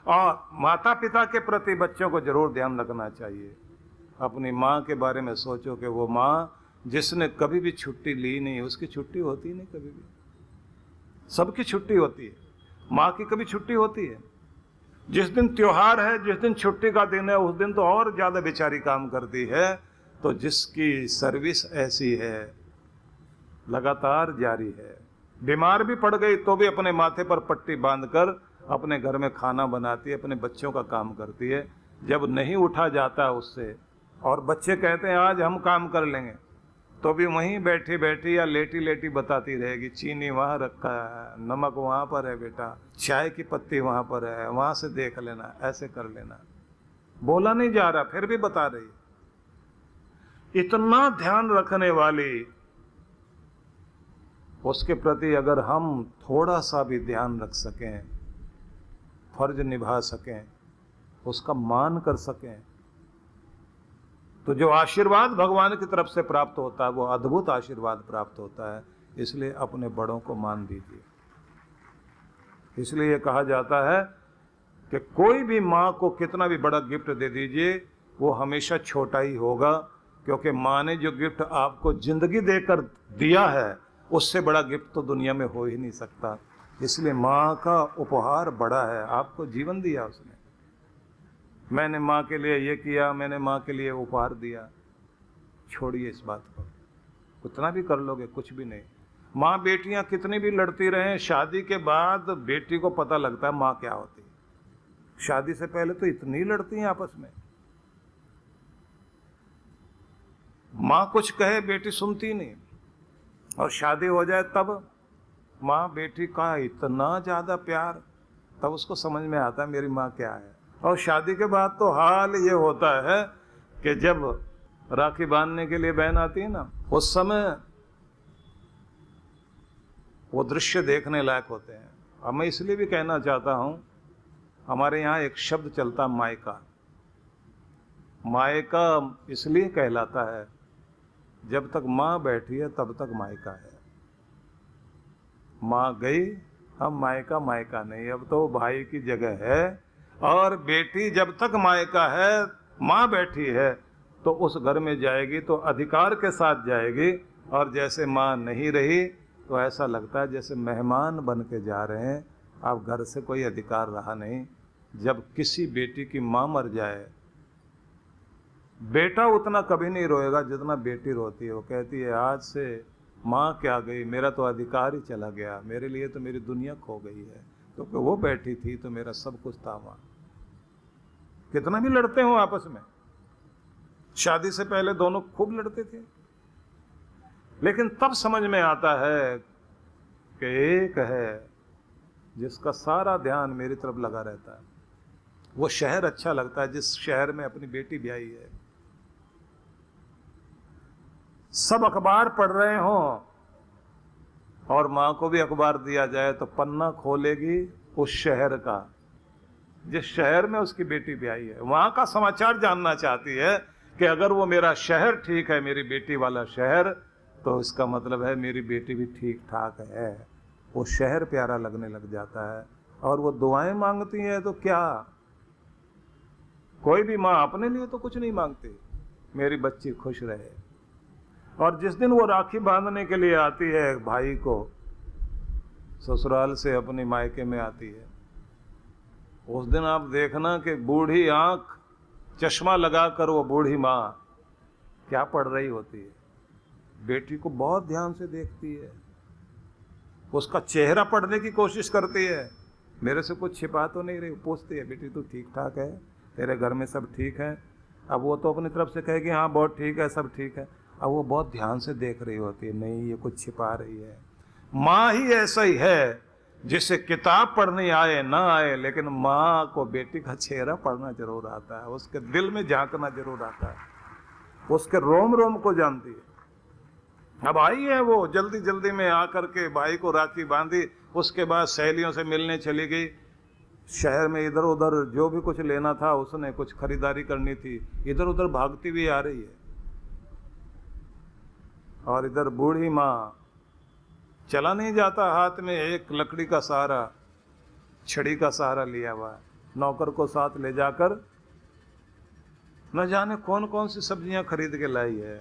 और माता पिता के प्रति बच्चों को जरूर ध्यान रखना चाहिए। अपनी माँ के बारे में सोचो कि वो माँ जिसने कभी भी छुट्टी ली नहीं, उसकी छुट्टी होती नहीं कभी भी। सबकी छुट्टी होती है, माँ की कभी छुट्टी होती है? जिस दिन त्योहार है, जिस दिन छुट्टी का दिन है, उस दिन तो और ज्यादा बेचारी काम करती है। तो जिसकी सर्विस ऐसी है, लगातार जारी है, बीमार भी पड़ गई तो भी अपने माथे पर पट्टी बांधकर अपने घर में खाना बनाती है, अपने बच्चों का काम करती है। जब नहीं उठा जाता उससे, और बच्चे कहते हैं आज हम काम कर लेंगे, तो भी वहीं बैठी बैठी या लेटी लेटी बताती रहेगी, चीनी वहाँ रखा है, नमक वहाँ पर है बेटा, चाय की पत्ती वहाँ पर है, वहाँ से देख लेना, ऐसे कर लेना। बोला नहीं जा रहा, फिर भी बता रही। इतना ध्यान रखने वाली उसके प्रति अगर हम थोड़ा सा भी ध्यान रख सकें, फर्ज निभा सकें, उसका मान कर सकें, तो जो आशीर्वाद भगवान की तरफ से प्राप्त होता है वो अद्भुत आशीर्वाद प्राप्त होता है। इसलिए अपने बड़ों को मान दीजिए। इसलिए कहा जाता है कि कोई भी माँ को कितना भी बड़ा गिफ्ट दे दीजिए, वो हमेशा छोटा ही होगा, क्योंकि माँ ने जो गिफ्ट आपको जिंदगी देकर दिया है, उससे बड़ा गिफ्ट तो दुनिया में हो ही नहीं सकता। इसलिए माँ का उपहार बड़ा है, आपको जीवन दिया उसने। मैंने माँ के लिए ये किया, मैंने माँ के लिए उपहार दिया, छोड़िए इस बात को। कितना भी कर लोगे कुछ भी नहीं। माँ बेटियां कितनी भी लड़ती रहें, शादी के बाद बेटी को पता लगता है माँ क्या होती है। शादी से पहले तो इतनी लड़ती हैं आपस में, माँ कुछ कहे बेटी सुनती नहीं, और शादी हो जाए तब माँ बेटी का इतना ज्यादा प्यार, तब उसको समझ में आता है मेरी माँ क्या है। और शादी के बाद तो हाल ये होता है कि जब राखी बांधने के लिए बहन आती है ना, उस समय वो दृश्य देखने लायक होते हैं। अब मैं इसलिए भी कहना चाहता हूं, हमारे यहाँ एक शब्द चलता मायका। मायका इसलिए कहलाता है, जब तक माँ बैठी है तब तक मायका है। माँ गई, अब मायका मायका नहीं, अब तो भाई की जगह है। और बेटी जब तक मायका है, माँ बैठी है, तो उस घर में जाएगी तो अधिकार के साथ जाएगी। और जैसे माँ नहीं रही तो ऐसा लगता है जैसे मेहमान बन के जा रहे हैं, अब घर से कोई अधिकार रहा नहीं। जब किसी बेटी की माँ मर जाए, बेटा उतना कभी नहीं रोएगा जितना बेटी रोती है। वो कहती है आज से माँ क्या गई, मेरा तो अधिकार ही चला गया, मेरे लिए तो मेरी दुनिया खो गई है, क्योंकि वो बैठी थी तो मेरा सब कुछ था वहाँ। कितना भी लड़ते हो आपस में, शादी से पहले दोनों खूब लड़ते थे, लेकिन तब समझ में आता है कि एक है जिसका सारा ध्यान मेरी तरफ लगा रहता है। वो शहर अच्छा लगता है जिस शहर में अपनी बेटी ब्याही है। सब अखबार पढ़ रहे हों और माँ को भी अखबार दिया जाए तो पन्ना खोलेगी उस शहर का जिस शहर में उसकी बेटी ब्याही है। वहां का समाचार जानना चाहती है कि अगर वो मेरा शहर ठीक है, मेरी बेटी वाला शहर, तो इसका मतलब है मेरी बेटी भी ठीक ठाक है। वो शहर प्यारा लगने लग जाता है। और वो दुआएं मांगती है तो क्या, कोई भी माँ अपने लिए तो कुछ नहीं मांगती, मेरी बच्ची खुश रहे। और जिस दिन वो राखी बांधने के लिए आती है भाई को, ससुराल से अपनी मायके में आती है, उस दिन आप देखना कि बूढ़ी आंख, चश्मा लगाकर वो बूढ़ी माँ क्या पढ़ रही होती है। बेटी को बहुत ध्यान से देखती है, उसका चेहरा पढ़ने की कोशिश करती है, मेरे से कुछ छिपा तो नहीं रही। पूछती है बेटी तू ठीक ठाक है, तेरे घर में सब ठीक है? अब वो तो अपनी तरफ से कहेगी हाँ बहुत ठीक है, सब ठीक है। अब वो बहुत ध्यान से देख रही होती है, नहीं ये कुछ छिपा रही है। माँ ही ऐसा ही है, जिसे किताब पढ़नी आए ना आए, लेकिन माँ को बेटी का चेहरा पढ़ना जरूर आता है, उसके दिल में झांकना जरूर आता है, उसके रोम रोम को जानती है। अब आई है वो जल्दी जल्दी में आकर के भाई को राखी बांधी, उसके बाद सहेलियों से मिलने चली गई। शहर में इधर उधर जो भी कुछ लेना था, उसने कुछ खरीदारी करनी थी, इधर उधर भागती हुई आ रही है। और इधर बूढ़ी माँ, चला नहीं जाता, हाथ में एक लकड़ी का सहारा, छड़ी का सहारा लिया हुआ है। नौकर को साथ ले जाकर न जाने कौन कौन सी सब्जियां खरीद के लाई है।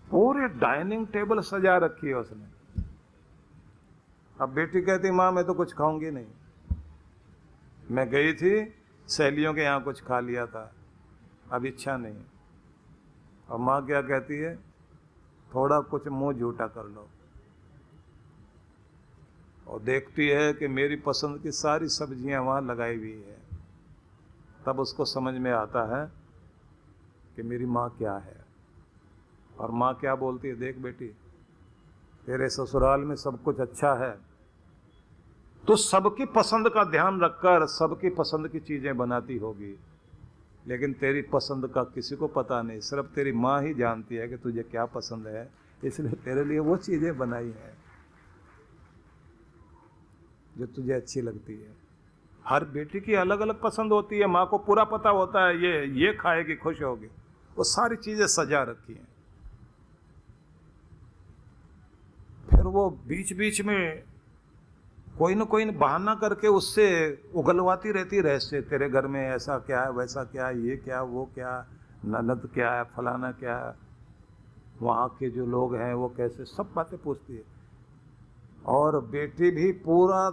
पूरे डाइनिंग टेबल सजा रखी है उसने। अब बेटी कहती माँ मैं तो कुछ खाऊंगी नहीं, मैं गई थी सहेलियों के यहाँ कुछ खा लिया था, अब इच्छा नहीं। और माँ क्या कहती है, थोड़ा कुछ मुंह झूठा कर लो। और देखती है कि मेरी पसंद की सारी सब्जियां वहाँ लगाई हुई है। तब उसको समझ में आता है कि मेरी माँ क्या है। और माँ क्या बोलती है, देख बेटी तेरे ससुराल में सब कुछ अच्छा है, तो सबकी पसंद का ध्यान रखकर सबकी पसंद की चीज़ें बनाती होगी, लेकिन तेरी पसंद का किसी को पता नहीं, सिर्फ तेरी माँ ही जानती है कि तुझे क्या पसंद है, इसलिए तेरे लिए वो चीज़ें बनाई हैं जो तुझे अच्छी लगती है। हर बेटी की अलग अलग पसंद होती है, माँ को पूरा पता होता है ये खाएगी खुश होगी, वो सारी चीज़ें सजा रखी हैं। फिर वो बीच बीच में कोई न कोई बहाना करके उससे उगलवाती रहती रहस्य, तेरे घर में ऐसा क्या है, वैसा क्या है, ये क्या, वो क्या, ननद क्या है, फलाना क्या है, वहाँ के जो लोग हैं वो कैसे, सब बातें पूछती है। और बेटी भी पूरा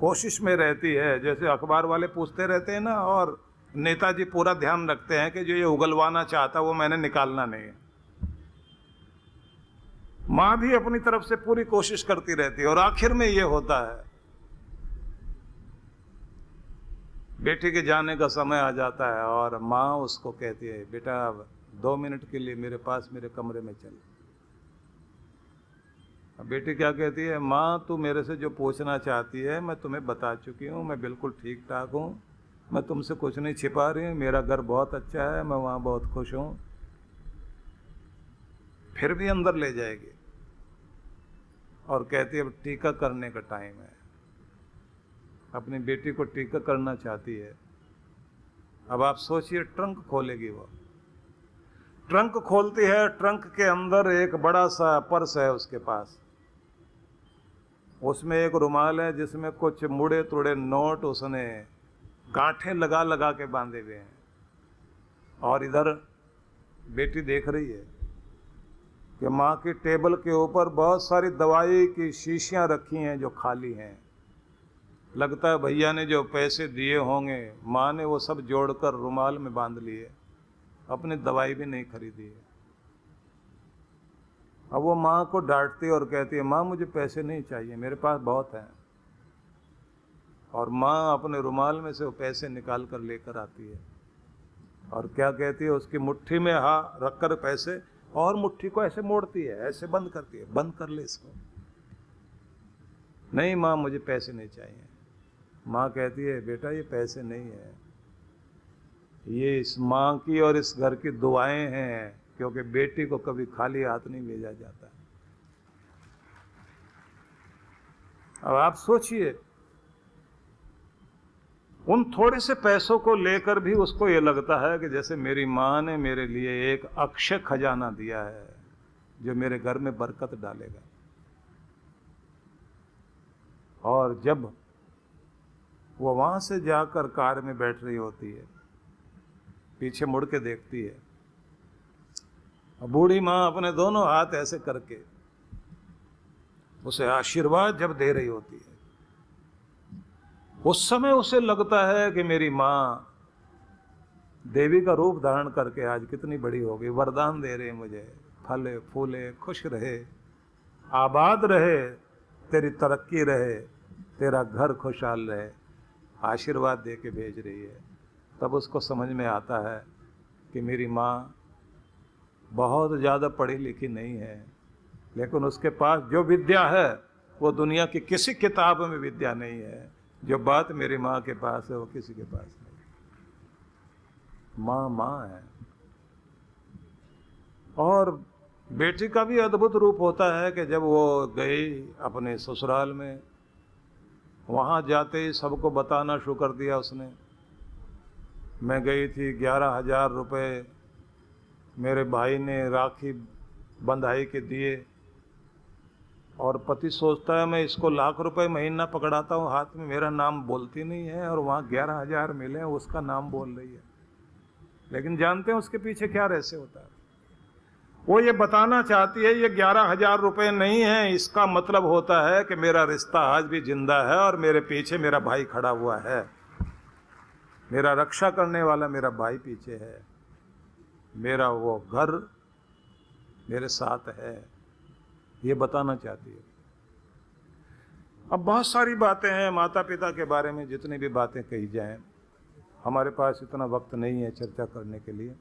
कोशिश में रहती है, जैसे अखबार वाले पूछते रहते हैं ना, और नेताजी पूरा ध्यान रखते हैं कि जो ये उगलवाना चाहता वो मैंने निकालना नहीं है। माँ भी अपनी तरफ से पूरी कोशिश करती रहती है, और आखिर में ये होता है बेटी के जाने का समय आ जाता है और माँ उसको कहती है, बेटा अब 2 मिनट के लिए मेरे पास मेरे कमरे में चल। अब बेटी क्या कहती है, माँ तू मेरे से जो पूछना चाहती है मैं तुम्हें बता चुकी हूँ, मैं बिल्कुल ठीक ठाक हूँ, मैं तुमसे कुछ नहीं छिपा रही हूँ, मेरा घर बहुत अच्छा है, मैं वहाँ बहुत खुश हूँ। फिर भी अंदर ले जाएगी और कहती है अब टीका करने का टाइम है। अपनी बेटी को टीका करना चाहती है। अब आप सोचिए, ट्रंक खोलेगी वो, ट्रंक खोलती है, ट्रंक के अंदर एक बड़ा सा पर्स है उसके पास, उसमें एक रुमाल है जिसमें कुछ मुड़े तुड़े नोट उसने गांठें लगा लगा के बांधे हुए हैं। और इधर बेटी देख रही है कि माँ की टेबल के ऊपर बहुत सारी दवाई की शीशियाँ रखी हैं जो खाली हैं। लगता है भैया ने जो पैसे दिए होंगे, माँ ने वो सब जोड़कर रुमाल में बांध लिए, अपनी दवाई भी नहीं खरीदी है। अब वो माँ को डांटती है और कहती है, माँ मुझे पैसे नहीं चाहिए, मेरे पास बहुत हैं। और माँ अपने रुमाल में से वो पैसे निकाल कर लेकर आती है और क्या कहती है, उसकी मुट्ठी में हाथ रखकर पैसे, और मुट्ठी को ऐसे मोड़ती है, ऐसे बंद करती है, बंद कर ले इसको। नहीं माँ मुझे पैसे नहीं चाहिए। माँ कहती है, बेटा ये पैसे नहीं है, ये इस माँ की और इस घर की दुआएं हैं, क्योंकि बेटी को कभी खाली हाथ नहीं भेजा जाता। अब आप सोचिए, उन थोड़े से पैसों को लेकर भी उसको ये लगता है कि जैसे मेरी माँ ने मेरे लिए एक अक्षय खजाना दिया है जो मेरे घर में बरकत डालेगा। और जब वो वहां से जाकर कार में बैठ रही होती है, पीछे मुड़ के देखती है, बूढ़ी माँ अपने दोनों हाथ ऐसे करके उसे आशीर्वाद जब दे रही होती है, उस समय उसे लगता है कि मेरी माँ देवी का रूप धारण करके आज कितनी बड़ी हो गई, वरदान दे रहे मुझे, फले फूले, खुश रहे, आबाद रहे, तेरी तरक्की रहे, तेरा घर खुशहाल रहे, आशीर्वाद दे के भेज रही है। तब उसको समझ में आता है कि मेरी माँ बहुत ज़्यादा पढ़ी लिखी नहीं है, लेकिन उसके पास जो विद्या है वो दुनिया की किसी किताब में विद्या नहीं है। जो बात मेरी माँ के पास है वो किसी के पास नहीं। माँ माँ है। और बेटी का भी अद्भुत रूप होता है कि जब वो गई अपने ससुराल में, वहाँ जाते ही सबको बताना शुरू कर दिया उसने, मैं गई थी, 11,000 रुपये मेरे भाई ने राखी बंधाई के दिए और पति सोचता है मैं इसको लाख रुपए महीना पकड़ाता हूँ हाथ में, मेरा नाम बोलती नहीं है, और वहाँ 11,000 मिले उसका नाम बोल रही है। लेकिन जानते हैं उसके पीछे क्या रहस्य होता है? वो ये बताना चाहती है ये 11,000 रुपए नहीं है, इसका मतलब होता है कि मेरा रिश्ता आज भी जिंदा है और मेरे पीछे मेरा भाई खड़ा हुआ है, मेरा रक्षा करने वाला मेरा भाई पीछे है, मेरा वो घर मेरे साथ है, ये बताना चाहती है। अब बहुत सारी बातें हैं माता पिता के बारे में, जितनी भी बातें कही जाएं, हमारे पास इतना वक्त नहीं है चर्चा करने के लिए।